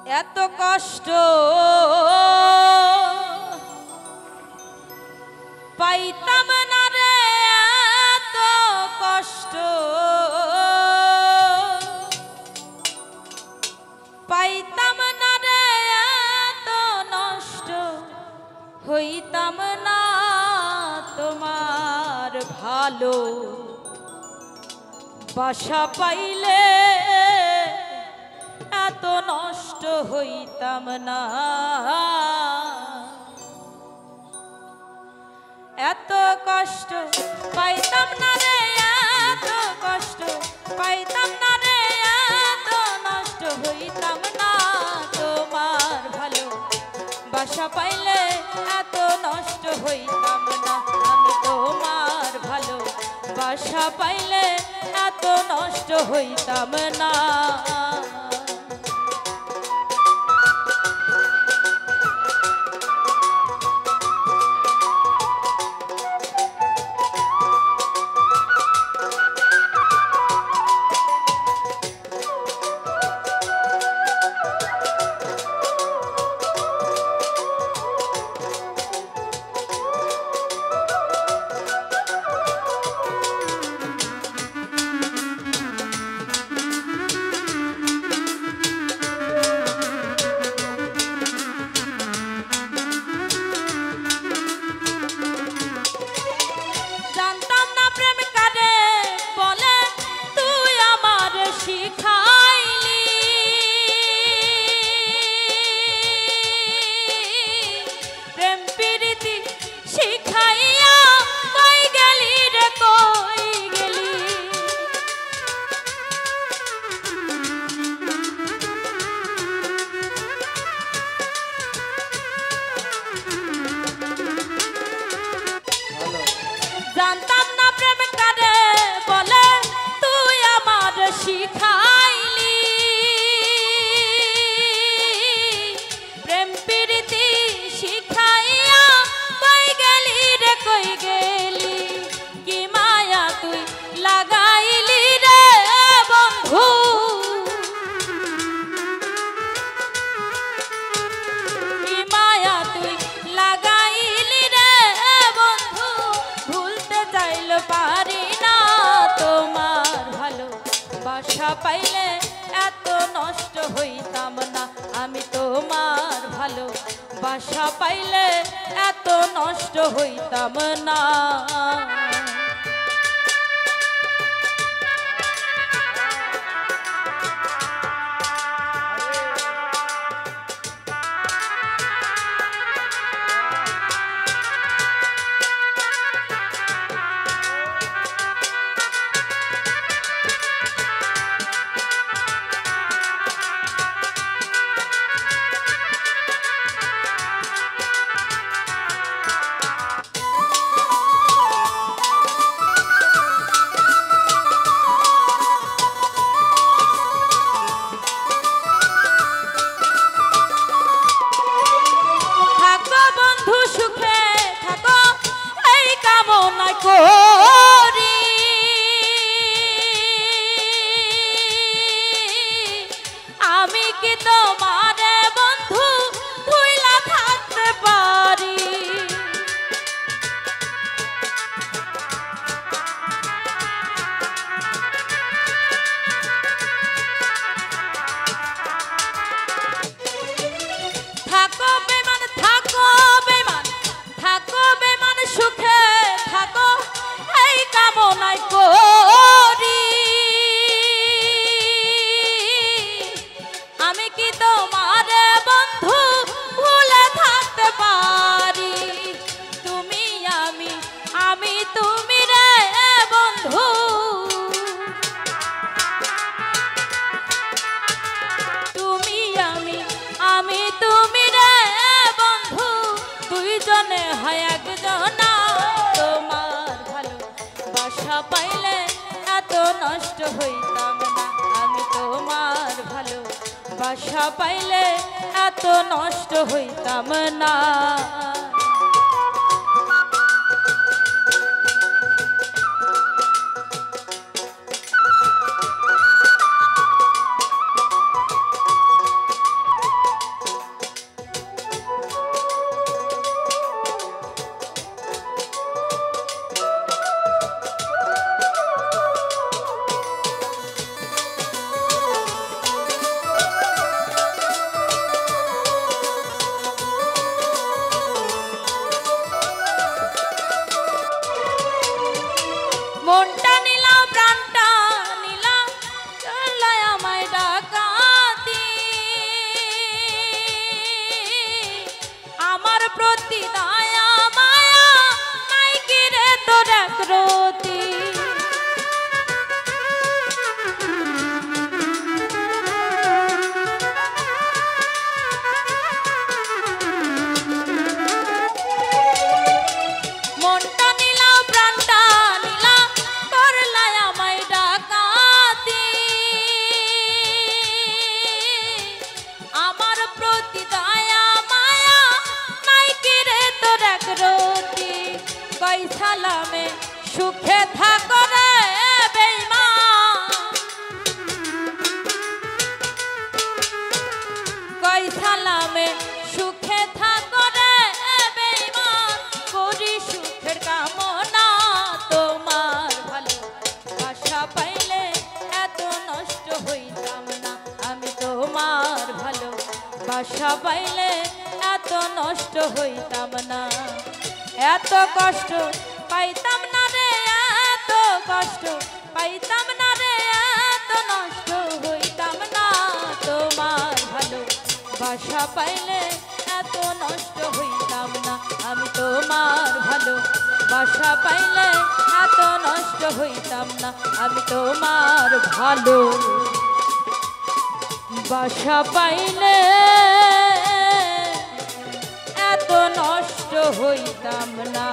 এত কষ্ট পাইতাম না রে, এত কষ্ট পাইতাম না রে, এত নষ্ট হইতাম না তোমার ভালো বাসা পাইলে এত নষ্ট হইতাম না, এত কষ্ট পাইতাম না রে, এত কষ্ট পাইতাম না রে, এত নষ্ট হইতাম না তোমার ভালো বাসা পাইলে এত নষ্ট হইতাম না, আমি তোমার ভালো বাসা পাইলে এত নষ্ট হইতাম না। জানতাম না প্রেম কারে বলে তুই আমার শিখাইলি, প্রেম প্রীতি শিখাইয়া কই গেলি রে, কই গেলি, কি মায়া তুই লাগাইলি রে বন্ধু, কি মায়া তুই লাগাইলি রে বন্ধু, ভুলতে চাইল পারি না তোমার ভালো বাসা পাইলে এত নষ্ট হইতাম না, আমি তোমার ভালো বাসা পাইলে এত নষ্ট হইতাম না। করি আমি কি তোমার বন্ধু ভুইলা থাকতে পারি, থাকো বেমান, থাকো বেমান, থাকো বেমান, সুখে থাকো এই কামনাই করি, আমি কি তোমার বন্ধু ভুলে থাকতে পারি, তুমি আমি, আমি তুমি রে বন্ধু, তুমি আমি, আমি তুমি রে বন্ধু, দুইজনে হয় একজনা, তোমার ভালো বাসা পাইলে এত নষ্ট হইতাম না, আমি তোমার ভালো বাসা পাইলে এত নষ্ট হইতাম না। বাসা পাইলে এত নষ্ট হইতাম না, এত কষ্ট পাইতাম না রে, এত কষ্ট পাইতাম না রে, এত নষ্ট হইতাম না। তোমার ভালো বাসা পাইলে এত নষ্ট হইতাম না, আমি তোমার ভালো বাসা পাইলে এত নষ্ট হইতাম না, আমি তোমার ভালো বাসা পাইলে এত নষ্ট হইতাম না।